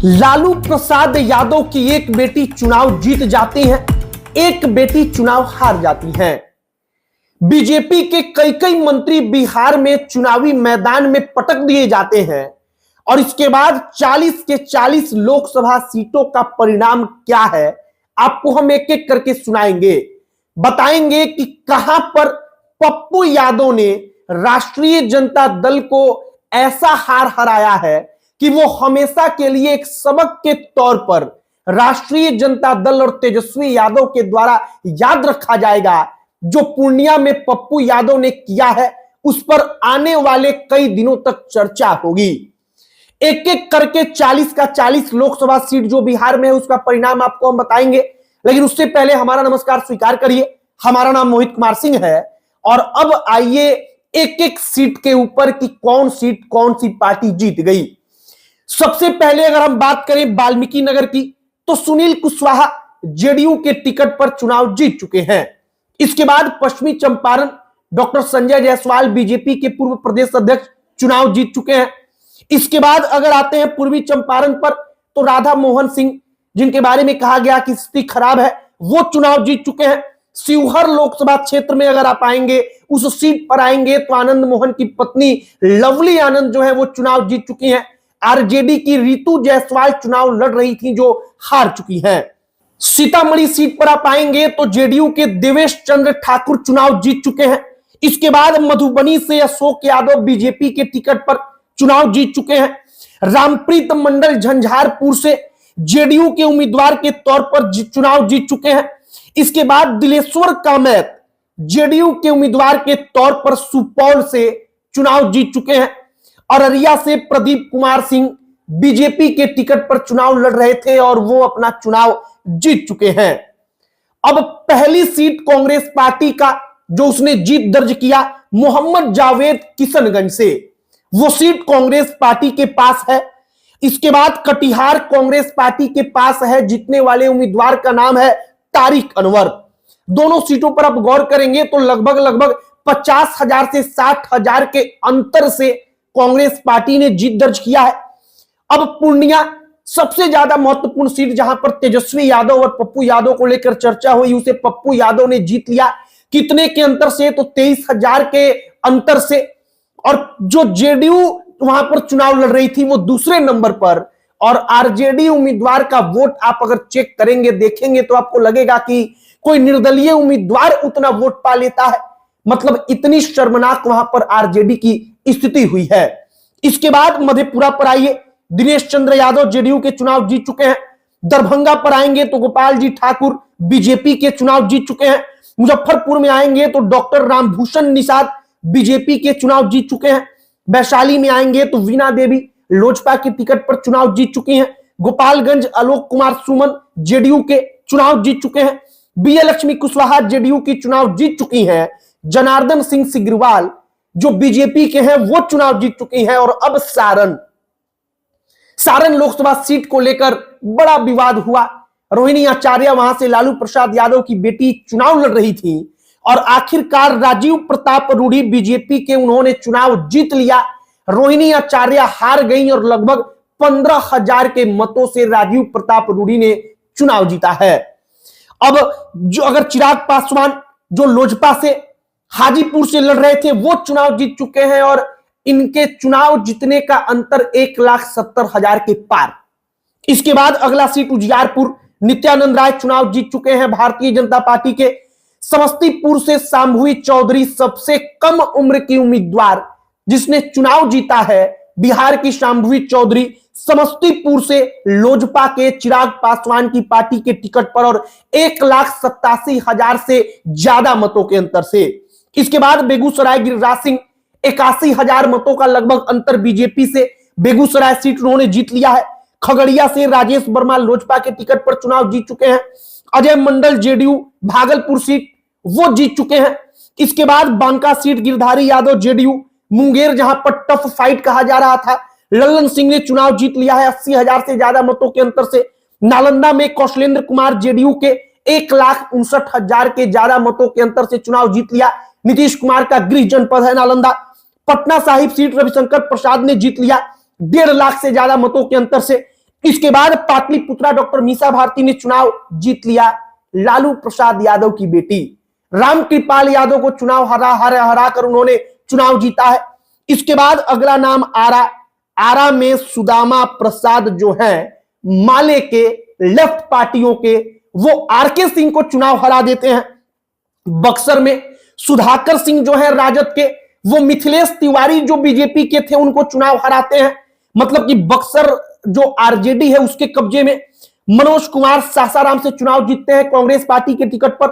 लालू प्रसाद यादव की एक बेटी चुनाव जीत जाती है, एक बेटी चुनाव हार जाती है। बीजेपी के कई कई मंत्री बिहार में चुनावी मैदान में पटक दिए जाते हैं और इसके बाद 40 के 40 लोकसभा सीटों का परिणाम क्या है आपको हम एक एक करके सुनाएंगे, बताएंगे कि कहां पर पप्पू यादव ने राष्ट्रीय जनता दल को ऐसा हार हराया है कि वो हमेशा के लिए एक सबक के तौर पर राष्ट्रीय जनता दल और तेजस्वी यादव के द्वारा याद रखा जाएगा। जो पूर्णिया में पप्पू यादव ने किया है उस पर आने वाले कई दिनों तक चर्चा होगी। एक एक करके 40 का 40 लोकसभा सीट जो बिहार में है उसका परिणाम आपको हम बताएंगे, लेकिन उससे पहले हमारा नमस्कार स्वीकार करिए। हमारा नाम मोहित कुमार सिंह है और अब आइए एक एक सीट के ऊपर कि कौन सीट कौन सी पार्टी जीत गई। सबसे पहले अगर हम बात करें वाल्मीकि नगर की तो सुनील कुशवाहा जेडीयू के टिकट पर चुनाव जीत चुके हैं। इसके बाद पश्चिमी चंपारण डॉक्टर संजय जायसवाल बीजेपी के पूर्व प्रदेश अध्यक्ष चुनाव जीत चुके हैं। इसके बाद अगर आते हैं पूर्वी चंपारण पर तो राधा मोहन सिंह जिनके बारे में कहा गया कि स्थिति खराब है वो चुनाव जीत चुके हैं। शिवहर लोकसभा क्षेत्र में अगर आप आएंगे उस सीट पर आएंगे तो आनंद मोहन की पत्नी लवली आनंद जो है वो चुनाव जीत चुकी हैं। आरजेडी की रितु जायसवाल चुनाव लड़ रही थी जो हार चुकी हैं। सीतामढ़ी सीट पर आप आएंगे तो जेडीयू के देवेश चंद्र ठाकुर चुनाव जीत चुके हैं। इसके बाद मधुबनी से अशोक यादव बीजेपी के टिकट पर चुनाव जीत चुके हैं। रामप्रीत मंडल झंझारपुर से जेडीयू के उम्मीदवार के तौर पर चुनाव जीत चुके हैं। इसके बाद दिलेश्वर कामैत जेडीयू के उम्मीदवार के तौर पर सुपौल से चुनाव जीत चुके हैं। अररिया से प्रदीप कुमार सिंह बीजेपी के टिकट पर चुनाव लड़ रहे थे और वो अपना चुनाव जीत चुके हैं। अब पहली सीट कांग्रेस पार्टी का जो उसने जीत दर्ज किया मोहम्मद जावेद किशनगंज से, वो सीट कांग्रेस पार्टी के पास है। इसके बाद कटिहार कांग्रेस पार्टी के पास है। जीतने वाले उम्मीदवार का नाम है तारिक अनवर। दोनों सीटों पर आप गौर करेंगे तो लगभग 50,000 से 60,000 के अंतर से कांग्रेस पार्टी ने जीत दर्ज किया है। अब पूर्णिया सबसे ज्यादा महत्वपूर्ण सीट जहां पर तेजस्वी यादव और पप्पू यादव को लेकर चर्चा हुई, उसे पप्पू यादव ने जीत लिया। कितने के अंतर से? तो 23,000 के अंतर से। और जो जेडीयू वहां पर चुनाव लड़ रही थी वो दूसरे नंबर पर, और आरजेडी उम्मीदवार का वोट आप अगर चेक करेंगे देखेंगे तो आपको लगेगा कि कोई निर्दलीय उम्मीदवार उतना वोट पा लेता है। मतलब इतनी शर्मनाक वहां पर आरजेडी की स्थिति हुई है। इसके बाद मधेपुरा पर आइए, दिनेश चंद्र यादव जेडीयू के चुनाव जीत चुके हैं। दरभंगा पर आएंगे तो गोपाल जी ठाकुर बीजेपी के चुनाव जीत चुके हैं। मुजफ्फरपुर में आएंगे तो डॉक्टर रामभूषण निषाद बीजेपी के चुनाव जीत चुके हैं। वैशाली में आएंगे तो वीणा देवी लोजपा के टिकट पर चुनाव जीत चुकी हैं। गोपालगंज आलोक कुमार सुमन जेडीयू के चुनाव जीत चुके हैं। बीए लक्ष्मी कुशवाहा जेडीयू की चुनाव जीत चुकी हैं। जनार्दन सिंह सिग्रीवाल जो बीजेपी के हैं वो चुनाव जीत चुकी हैं। और अब सारण लोकसभा सीट को लेकर बड़ा विवाद हुआ। रोहिणी आचार्य वहां से लालू प्रसाद यादव की बेटी चुनाव लड़ रही थी और आखिरकार राजीव प्रताप रूढ़ी बीजेपी के उन्होंने चुनाव जीत लिया। रोहिणी आचार्य हार गई और लगभग 15,000 के मतों से राजीव प्रताप रूढ़ी ने चुनाव जीता है। अब जो अगर चिराग पासवान जो लोजपा से हाजीपुर से लड़ रहे थे वो चुनाव जीत चुके हैं और इनके चुनाव जीतने का अंतर 1,70,000 के पार। इसके बाद अगला सीट उजियारपुर, नित्यानंद राय चुनाव जीत चुके हैं भारतीय जनता पार्टी के। समस्तीपुर से शांभवी चौधरी सबसे कम उम्र की उम्मीदवार जिसने चुनाव जीता है, बिहार की शांभवी चौधरी समस्तीपुर से लोजपा के चिराग पासवान की पार्टी के टिकट पर और 1,87,000 से ज्यादा मतों के अंतर से। इसके बाद बेगूसराय गिरिराज सिंह 81,000 मतों का लगभग अंतर बीजेपी से बेगूसराय सीट उन्होंने जीत लिया है। खगड़िया से राजेश वर्मा लोजपा के टिकट पर चुनाव जीत चुके हैं। अजय मंडल जेडीयू भागलपुर सीट वो जीत चुके हैं। इसके बाद बांका सीट गिरधारी यादव जेडीयू, मुंगेर जहां पर टफ फाइट कहा जा रहा था लल्लन सिंह ने चुनाव जीत लिया है 80,000 से ज्यादा मतों के अंतर से। नालंदा में कौशलेंद्र कुमार जेडीयू के 1,59,000 के ज्यादा मतों के अंतर से चुनाव जीत लिया। नीतीश कुमार का गृह जनपद है नालंदा। पटना साहिब सीट रविशंकर प्रसाद ने जीत लिया 1.5 लाख से ज्यादा मतों के अंतर से। इसके बाद पाटलिपुत्रा डॉक्टर मीसा भारती ने चुनाव जीत लिया। लालू प्रसाद यादव की बेटी रामकृपाल यादव को चुनाव हरा कर उन्होंने चुनाव जीता है। इसके बाद अगला नाम आरा में सुदामा प्रसाद जो है माले के लेफ्ट पार्टियों के, वो आरके सिंह को चुनाव हरा देते हैं। बक्सर में सुधाकर सिंह जो है राजद के, वो मिथिलेश तिवारी जो बीजेपी के थे उनको चुनाव हराते हैं। मतलब कि बक्सर जो आरजेडी है उसके कब्जे में। मनोज कुमार सासाराम से चुनाव जीतते हैं कांग्रेस पार्टी के टिकट पर।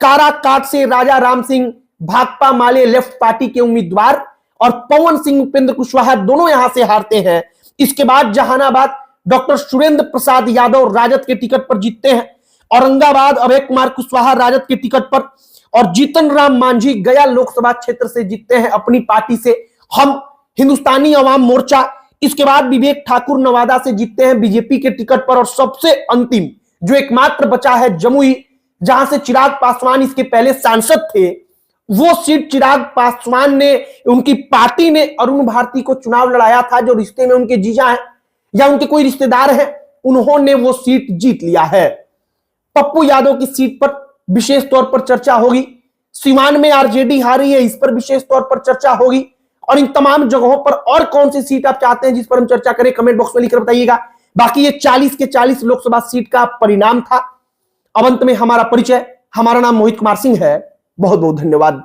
काराकाट से राजा राम सिंह भाकपा माले लेफ्ट पार्टी के उम्मीदवार और पवन सिंह उपेंद्र कुशवाहा दोनों यहां से हारते हैं। इसके बाद जहानाबाद डॉक्टर सुरेंद्र प्रसाद यादव राजद के टिकट पर जीतते हैं। औरंगाबाद अभय कुमार कुशवाहा राजद के टिकट पर और जीतन राम मांझी गया लोकसभा क्षेत्र से जीतते हैं अपनी पार्टी से, हम हिंदुस्तानी अवाम मोर्चा। इसके बाद विवेक ठाकुर नवादा से जीतते हैं बीजेपी के टिकट पर। और सबसे अंतिम जो एकमात्र बचा है जमुई, जहां से चिराग पासवान इसके पहले सांसद थे, वो सीट चिराग पासवान ने, उनकी पार्टी ने अरुण भारती को चुनाव लड़ाया था, जो रिश्ते में उनके जीजा हैं या उनके कोई रिश्तेदार हैं, उन्होंने वो सीट जीत लिया है। पप्पू यादव की सीट पर विशेष तौर पर चर्चा होगी। सीवान में आरजेडी हारी है, इस पर विशेष तौर पर चर्चा होगी। और इन तमाम जगहों पर और कौन सी सीट आप चाहते हैं जिस पर हम चर्चा करें, कमेंट बॉक्स में लिखकर बताइएगा। बाकी ये 40 के 40 लोकसभा सीट का परिणाम था। अब अंत में हमारा परिचय, हमारा नाम मोहित कुमार सिंह है। बहुत बहुत धन्यवाद।